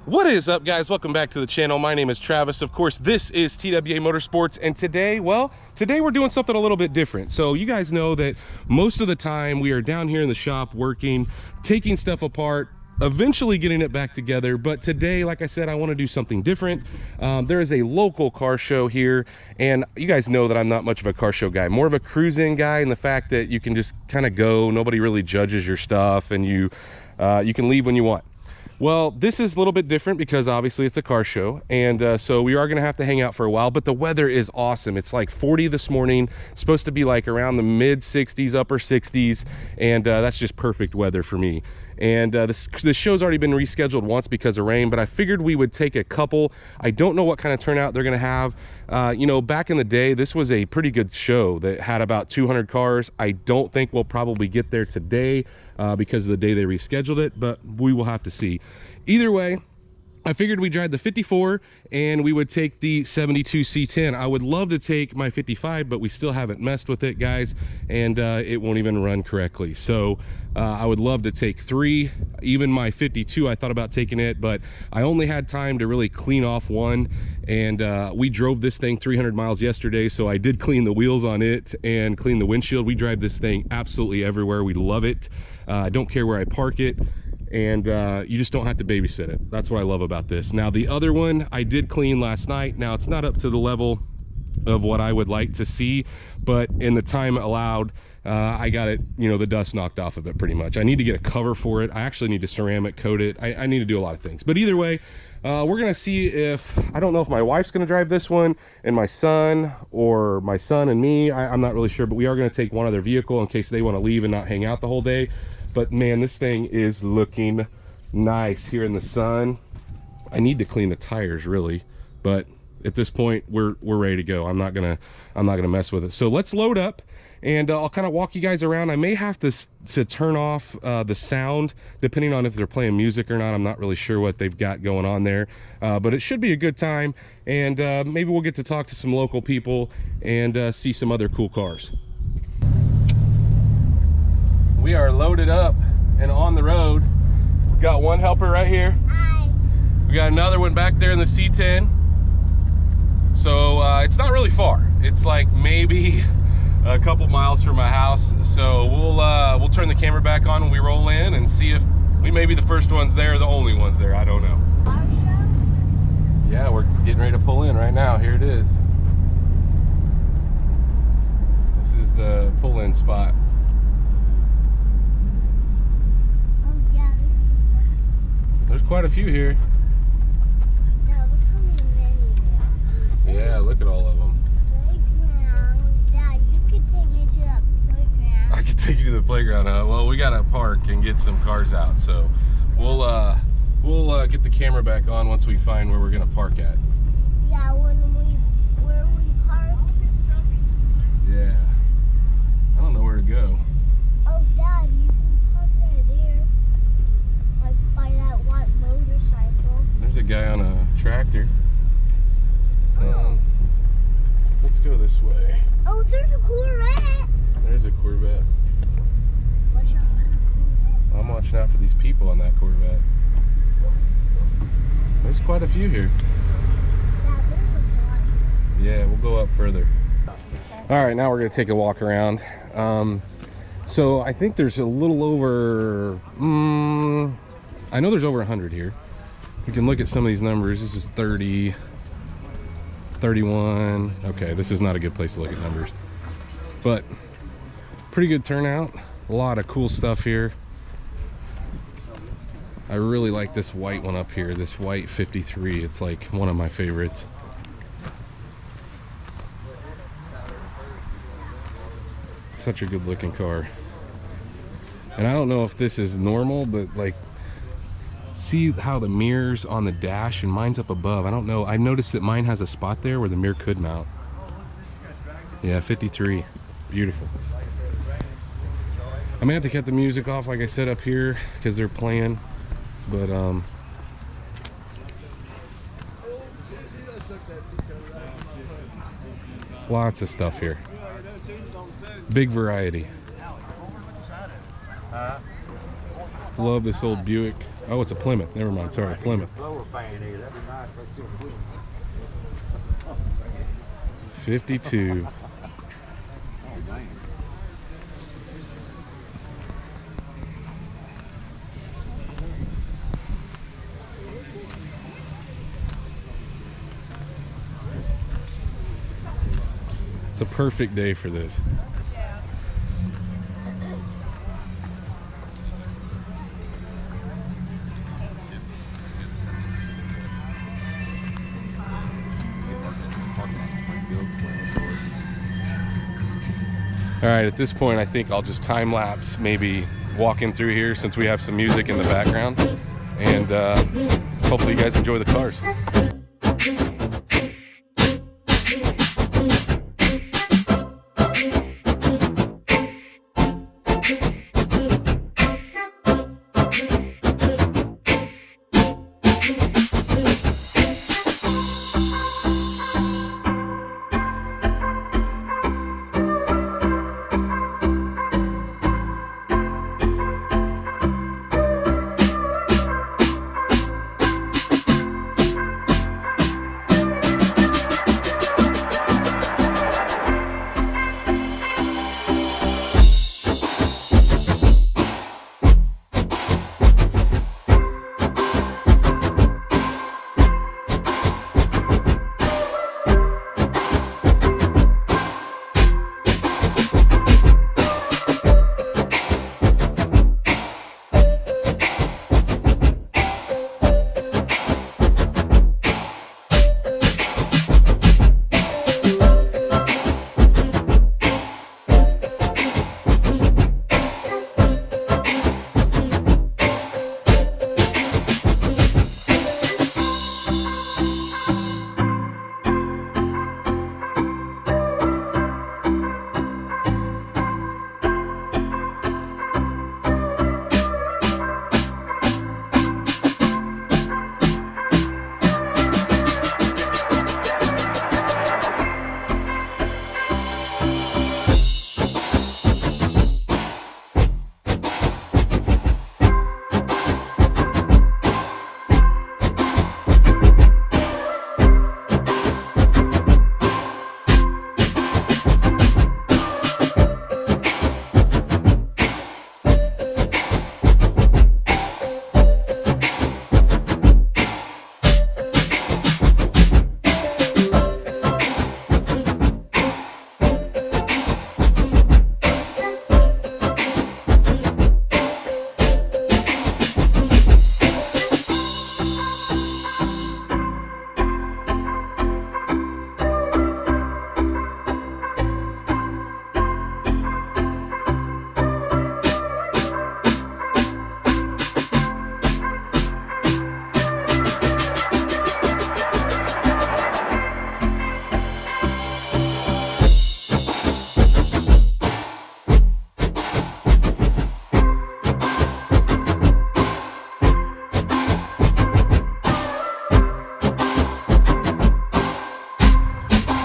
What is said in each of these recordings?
What is up, guys? Welcome back to the channel. My name is Travis. Of course, this is TWA Motorsports, and today we're doing something a little bit different. So you guys know that most of the time we are down here in the shop working, taking stuff apart, eventually getting it back together. But today, like I said, I want to do something different. There is a local car show here, and you guys know that I'm not much of a car show guy, more of a cruising guy, in the fact that you can just kind of go, nobody really judges your stuff, and you can leave when you want. Well, this is a little bit different because obviously it's a car show, and so we are going to have to hang out for a while, but the weather is awesome. It's like 40 this morning, supposed to be like around the mid 60s, upper 60s, and that's just perfect weather for me. And this show's already been rescheduled once because of rain, but I figured we would take a couple. I don't know what kind of turnout they're going to have. You know, back in the day, this was a pretty good show that had about 200 cars. I don't think we'll probably get there today because of the day they rescheduled it, but we will have to see. Either way, I figured we'd drive the 54 and we would take the 72 C-10. I would love to take my 55, but we still haven't messed with it, guys, and it won't even run correctly. So I would love to take 3. Even my 52, I thought about taking it, but I only had time to really clean off one, and we drove this thing 300 miles yesterday, so I did clean the wheels on it and clean the windshield. We drive this thing absolutely everywhere. We love it. I don't care where I park it, and you just don't have to babysit it. That's what I love about this. Now, the other one I did clean last night. Now, it's not up to the level of what I would like to see, but in the time allowed, I got it, you know, the dust knocked off of it pretty much. I need to get a cover for it. I actually need to ceramic coat it. I need to do a lot of things, but either way, we're gonna see if, I don't know if my wife's gonna drive this one and my son, or my son and me. I'm not really sure, but we are gonna take one other vehicle in case they want to leave and not hang out the whole day. But man, this thing is looking nice here in the sun. I need to clean the tires really, but at this point we're ready to go. I'm not gonna mess with it. So let's load up, and I'll kind of walk you guys around. I may have to turn off the sound depending on if they're playing music or not. I'm not really sure what they've got going on there, but it should be a good time, and maybe we'll get to talk to some local people and see some other cool cars. We are loaded up and on the road. We've got one helper right here. Hi. We got another one back there in the C-10. So it's not really far. It's like maybe a couple miles from my house. So we'll turn the camera back on when we roll in and see if we may be the first ones there or the only ones there. I don't know. Yeah, we're getting ready to pull in right now. Here it is. This is the pull-in spot. There's quite a few here. Yeah, look at all of them. Dad, you could take me to the playground. I could take you to the playground, huh? Well, we gotta park and get some cars out, so we'll get the camera back on once we find where we're gonna park at. Yeah, where we park. Yeah. I don't know where to go. Oh, Dad, you can park right there, like by that white motorcycle. There's a guy on a tractor. Let's go this way. Oh, there's a Corvette. There's a Corvette. Watch out for the Corvette. I'm watching out for these people on that Corvette. There's quite a few here. Yeah, there's a lot. Yeah, we'll go up further. All right, now we're gonna take a walk around. So I think there's a little over, I know there's over 100 here. You can look at some of these numbers. This is 30, 31. Okay, this is not a good place to look at numbers, but pretty good turnout. A lot of cool stuff here. I really like this white one up here, this white 53. It's like one of my favorites. Such a good looking car. And I don't know if this is normal, but like, see how the mirrors on the dash, and mine's up above. I don't know. I noticed that mine has a spot there where the mirror could mount. Yeah, 53. Beautiful. I may have to cut the music off, like I said, up here because they're playing, but lots of stuff here. Big variety. Love this old Buick. Oh, it's a Plymouth. Never mind. Sorry, Plymouth. 52. It's a perfect day for this. All right, at this point, I think I'll just time lapse, maybe walking through here since we have some music in the background, and hopefully you guys enjoy the cars.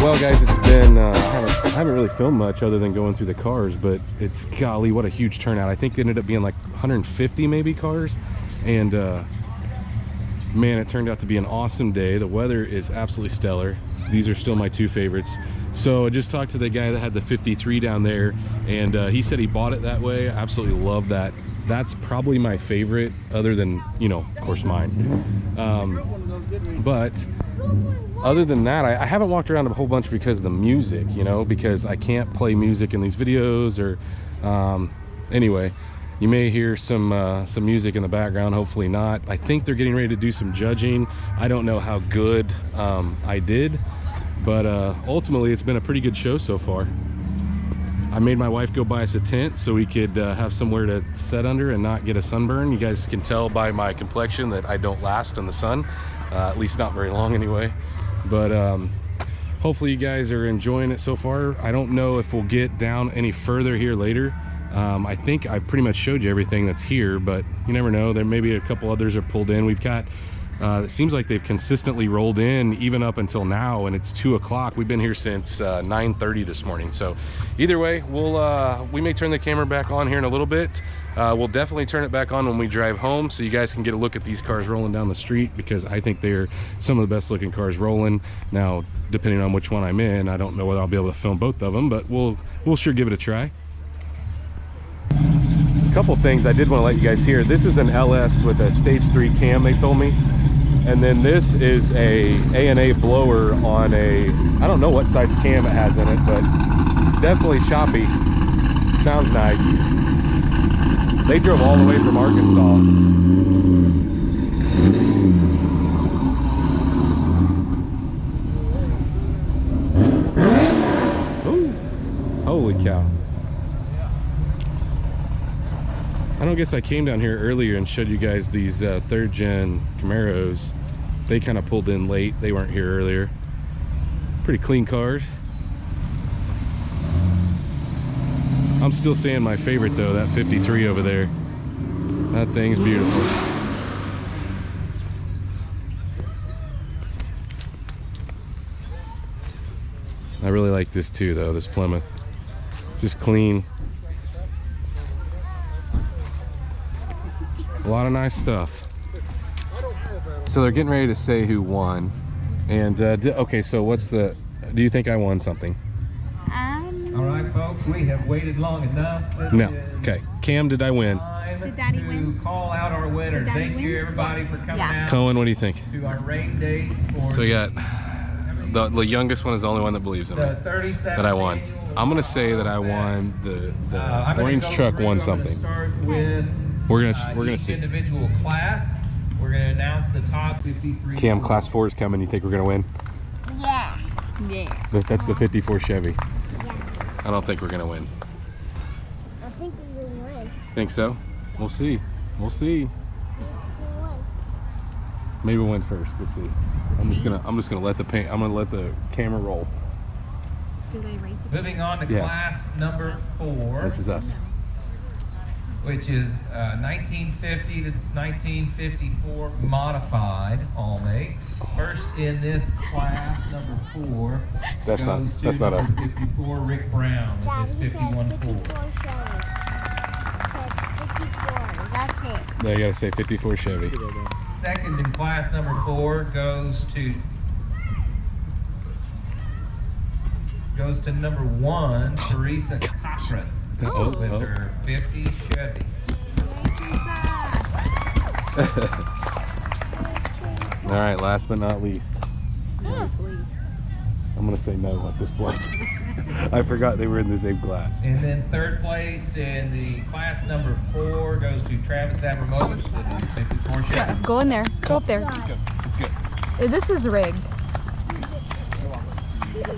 Well, guys, it's been I haven't really filmed much other than going through the cars, but it's, golly, what a huge turnout. I think it ended up being like 150 maybe cars, and man, it turned out to be an awesome day. The weather is absolutely stellar. These are still my two favorites. So I just talked to the guy that had the 53 down there, and he said he bought it that way. I absolutely love that. That's probably my favorite, other than, you know, of course, mine. But other than that, I haven't walked around a whole bunch because of the music, you know, because I can't play music in these videos, or anyway, you may hear some music in the background, hopefully not. I think they're getting ready to do some judging. I don't know how good I did, but ultimately it's been a pretty good show so far. I made my wife go buy us a tent so we could have somewhere to sit under and not get a sunburn. You guys can tell by my complexion that I don't last in the sun, at least not very long anyway. But hopefully you guys are enjoying it so far. I don't know if we'll get down any further here later. I think I pretty much showed you everything that's here, but you never know. There may be a couple others are pulled in. We've got It seems like they've consistently rolled in even up until now, and it's 2 o'clock. We've been here since 9:30 this morning. So either way, we may turn the camera back on here in a little bit. We'll definitely turn it back on when we drive home, so you guys can get a look at these cars rolling down the street, because I think they're some of the best looking cars rolling. Now, depending on which one I'm in, I don't know whether I'll be able to film both of them, but we'll sure give it a try. A couple things I did want to let you guys hear. This is an LS with a stage 3 cam, they told me. And then this is a A&A blower on a, I don't know what size cam it has in it, but definitely choppy. Sounds nice. They drove all the way from Arkansas. Ooh, holy cow. I don't guess I came down here earlier and showed you guys these 3rd gen Camaros. They kind of pulled in late. They weren't here earlier. Pretty clean cars. I'm still saying my favorite though, that 53 over there. That thing's beautiful. I really like this too though, this Plymouth. Just clean. A lot of nice stuff. So they're getting ready to say who won. And okay, so what's the, do you think I won something? All right, folks, we have waited long enough. No. Okay. Cam, did I win? Did Daddy win? Call out our winners. Thank you, everybody, for coming out Cohen, what do you think? to our rain date. So we got the youngest one is the only one that believes in me, that I won. I'm gonna say that I won the orange truck won something. We're gonna see. Individual class. We're gonna announce the top 53. Cam, class 4 is coming. You think we're gonna win? Yeah. Yeah. That's the 54 Chevy. Yeah. I don't think we're gonna win. I think we will win. Think so? We'll see. We'll see. We won. Maybe we'll win first. Let's see. I'm just gonna let the camera roll. Do they rate the Moving on to Yeah. class number 4. This is us. Which is 1950 to 1954 modified, all makes. First in this class, number 4, That's not number us. 54, Rick Brown, with Daddy his said 51 54 Ford. Chevy. Said 54. That's it. There you gotta say 54 Chevy. Second in class number 4 goes to number 1, Teresa Cochran, with her 50 Chevy. All right, last but not least. I'm gonna say no at this point. I forgot they were in the same class. And then third place in the class number 4 goes to Travis Abramovich in his 54 Chevy. Go in there. Go up there. Let's go. Let's go. This is rigged.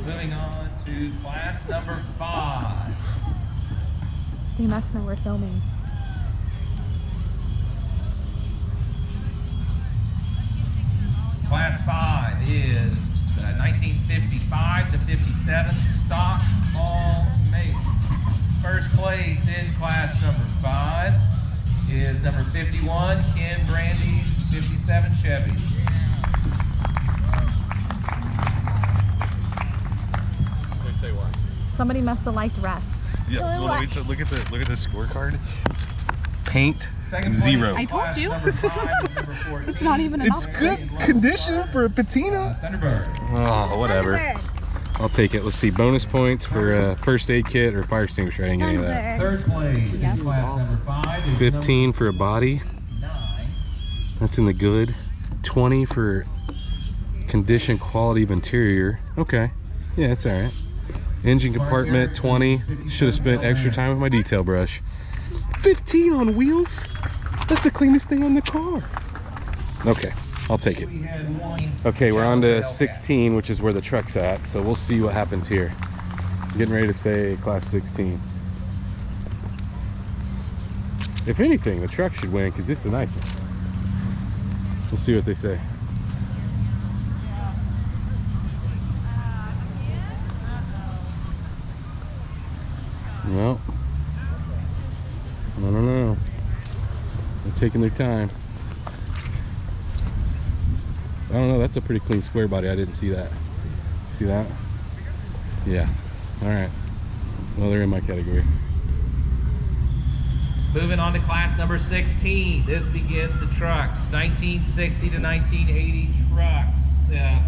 Moving on to class number 5. They must know we're filming. Class 5 is 1955 to 57 stock all makes. First place in class number 5 is number 51, Ken Brandy's 57 Chevy. Somebody must have liked rest. Yeah. Well, wait, so look at the scorecard. Paint Second 0. place in told class you. number 5 is number 14. It's not even an It's good condition for a Patina. Thunderbird. Oh, whatever. I'll take it. Let's see. Bonus points for first aid kit or fire extinguisher. I didn't get any of that. Third place in class number 5 is 15 for a body. number 9. That's in the good. 20 for condition, quality of interior. Okay. Yeah, that's all right. Engine compartment, 20. Should have spent extra time with my detail brush. 15 on wheels? That's the cleanest thing on the car. Okay, I'll take it. We had one. Okay, we're on to 16, which is where the truck's at. So we'll see what happens here. Getting ready to say class 16. If anything, the truck should win because this is the nicest. We'll see what they say. Well, I don't know. They're taking their time. I don't know, that's a pretty clean square body. I didn't see that. See that? Yeah. All right. Well, they're in my category. Moving on to class number 16. This begins the trucks. 1960 to 1980 trucks.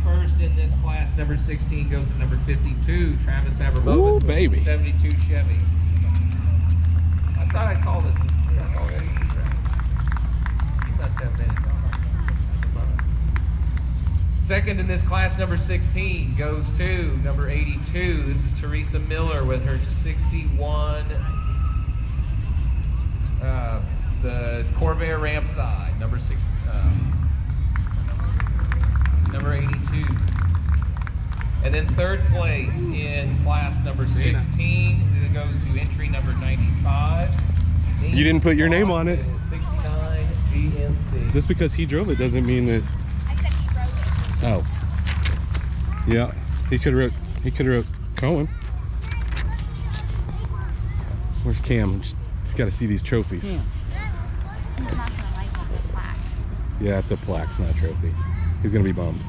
First in this class, number 16, goes to number 52, Travis Abramovich. Ooh, baby. 72 Chevy. I thought I called it truck already. You must have been. Second in this class, number 16, goes to number 82. This is Teresa Miller with her 61. The Corvair ramp side, number 82. And then third place in class number 16, it goes to entry number 95. You didn't put your name on it. 69 GMC. Just because he drove it doesn't mean that. I said he drove it. Oh. Yeah. He could have wrote Cohen. Where's Cam? He's got to see these trophies. He's not gonna like the plaque. Yeah, it's a plaque, it's not a trophy. He's gonna be bummed.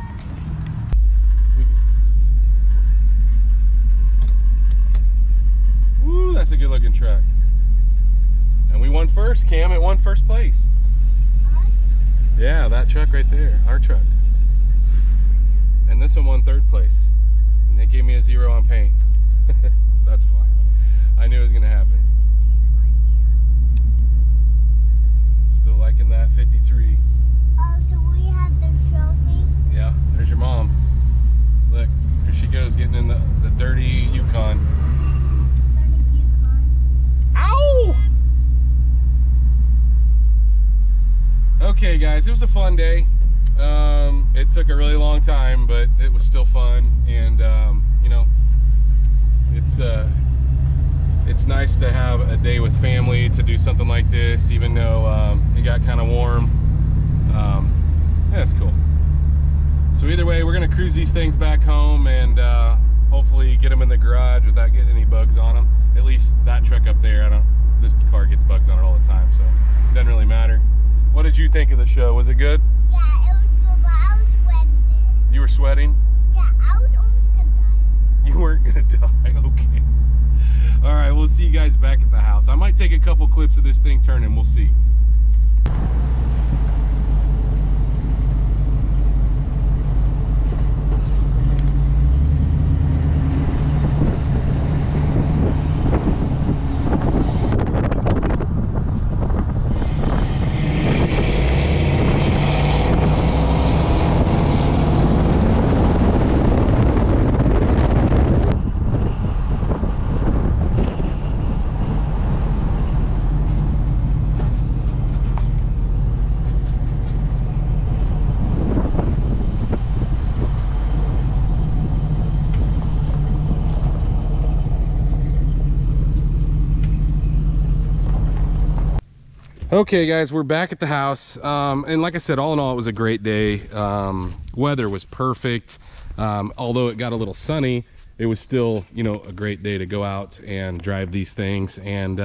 Woo, that's a good looking truck. And we won first, Cam. It won first place. Yeah, that truck right there, our truck. And this one won third place. And they gave me a 0 on paint. That's fine. I knew it was gonna happen. Still liking that 53. Oh, so we have the trophy? Yeah, there's your mom. Look, here she goes getting in the dirty Yukon. Ow! Okay guys, it was a fun day. It took a really long time, but it was still fun. And you know, it's nice to have a day with family to do something like this, even though it got kind of warm. Yeah, that's cool. So either way, we're gonna cruise these things back home and hopefully get them in the garage without getting any bugs on them. At least that truck up there, this car gets bugs on it all the time, so it doesn't really matter. What did you think of the show? Was it good? Yeah, it was good, but I was sweating there. You were sweating? Yeah, I was almost gonna die. You weren't gonna die, okay. All right, we'll see you guys back at the house. I might take a couple clips of this thing turning, we'll see. Okay guys, we're back at the house, and like I said, all in all it was a great day. Weather was perfect. Although it got a little sunny, it was still, you know, a great day to go out and drive these things. And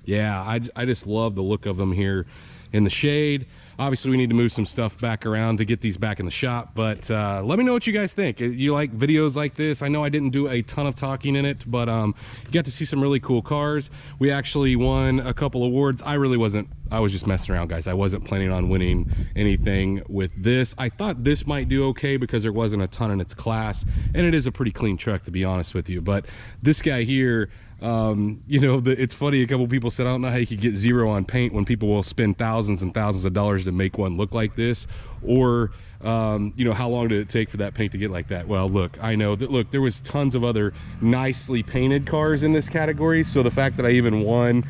yeah, I just love the look of them here in the shade. Obviously we need to move some stuff back around to get these back in the shop, but let me know what you guys think. You like videos like this? I know I didn't do a ton of talking in it, but you got to see some really cool cars. We actually won a couple awards. I was just messing around, guys. I wasn't planning on winning anything with this. I thought this might do okay because there wasn't a ton in its class, and it is a pretty clean truck, to be honest with you. But this guy here, you know, it's funny, a couple people said, I don't know how you could get 0 on paint when people will spend thousands and thousands of dollars to make one look like this, or you know, how long did it take for that paint to get like that? Well, look, I know that, look, there was tons of other nicely painted cars in this category, so the fact that I even won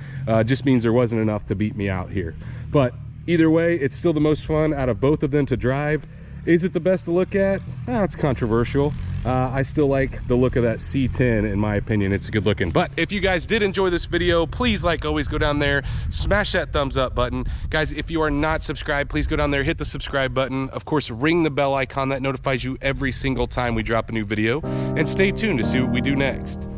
just means there wasn't enough to beat me out here. But either way, it's still the most fun out of both of them to drive. Is it the best to look at? It's controversial. I still like the look of that C-10, in my opinion. It's good looking. But if you guys did enjoy this video, please, like always, go down there, smash that thumbs up button. Guys, if you are not subscribed, please go down there, hit the subscribe button. Of course, ring the bell icon. That notifies you every single time we drop a new video. And stay tuned to see what we do next.